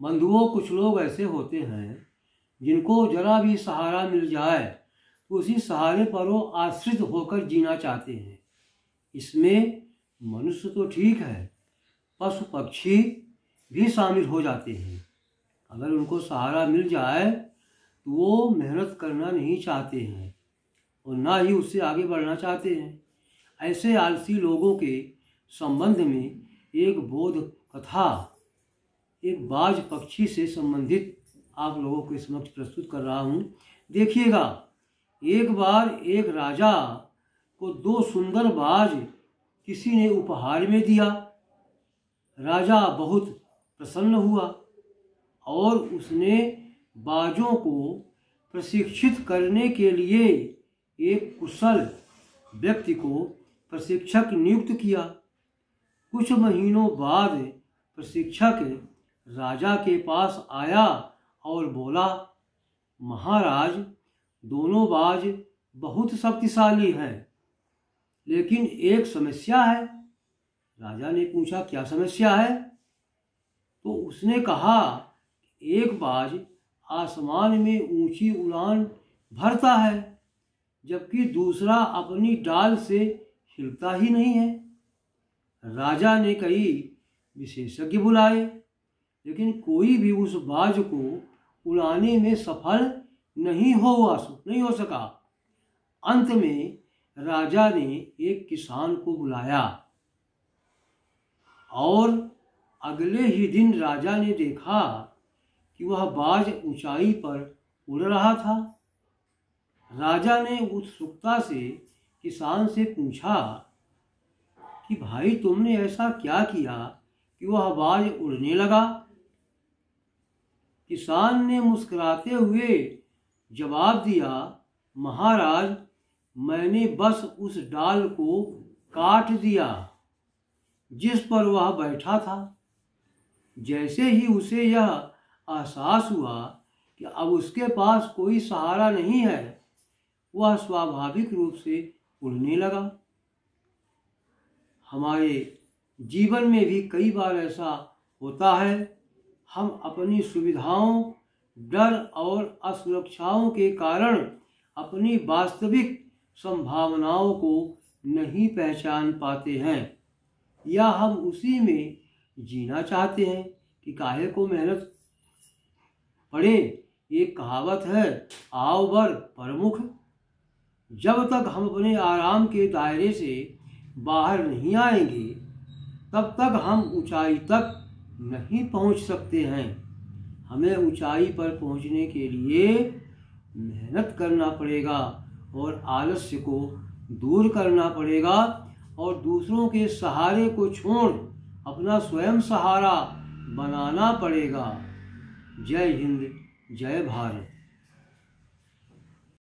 बंधुओं, कुछ लोग ऐसे होते हैं जिनको जरा भी सहारा मिल जाए तो उसी सहारे पर वो आश्रित होकर जीना चाहते हैं। इसमें मनुष्य तो ठीक है, पशु पक्षी भी शामिल हो जाते हैं। अगर उनको सहारा मिल जाए तो वो मेहनत करना नहीं चाहते हैं और ना ही उससे आगे बढ़ना चाहते हैं। ऐसे आलसी लोगों के संबंध में एक बोध कथा, एक बाज पक्षी से संबंधित आप लोगों के समक्ष प्रस्तुत कर रहा हूँ। देखिएगा, एक बार एक राजा को 2 सुंदर बाज किसी ने उपहार में दिया। राजा बहुत प्रसन्न हुआ और उसने बाजों को प्रशिक्षित करने के लिए एक कुशल व्यक्ति को प्रशिक्षक नियुक्त किया। कुछ महीनों बाद प्रशिक्षक राजा के पास आया और बोला, महाराज, दोनों बाज बहुत शक्तिशाली हैं, लेकिन एक समस्या है। राजा ने पूछा, क्या समस्या है? तो उसने कहा, एक बाज आसमान में ऊंची उड़ान भरता है, जबकि दूसरा अपनी डाल से हिलता ही नहीं है। राजा ने कई विशेषज्ञ बुलाए, लेकिन कोई भी उस बाज को उड़ाने में सफल नहीं हो सका। अंत में राजा ने एक किसान को बुलाया और अगले ही दिन राजा ने देखा कि वह बाज ऊंचाई पर उड़ रहा था। राजा ने उत्सुकता से किसान से पूछा कि भाई, तुमने ऐसा क्या किया कि वह बाज उड़ने लगा? किसान ने मुस्कुराते हुए जवाब दिया, महाराज, मैंने बस उस डाल को काट दिया जिस पर वह बैठा था। जैसे ही उसे यह एहसास हुआ कि अब उसके पास कोई सहारा नहीं है, वह स्वाभाविक रूप से उड़ने लगा। हमारे जीवन में भी कई बार ऐसा होता है। हम अपनी सुविधाओं, डर और असुरक्षाओं के कारण अपनी वास्तविक संभावनाओं को नहीं पहचान पाते हैं, या हम उसी में जीना चाहते हैं कि काहे को मेहनत पड़े। एक कहावत है, आओ बर प्रमुख। जब तक हम अपने आराम के दायरे से बाहर नहीं आएंगे, तब तक हम ऊंचाई तक नहीं पहुंच सकते हैं। हमें ऊंचाई पर पहुंचने के लिए मेहनत करना पड़ेगा और आलस्य को दूर करना पड़ेगा और दूसरों के सहारे को छोड़ अपना स्वयं सहारा बनाना पड़ेगा। जय हिंद, जय भारत।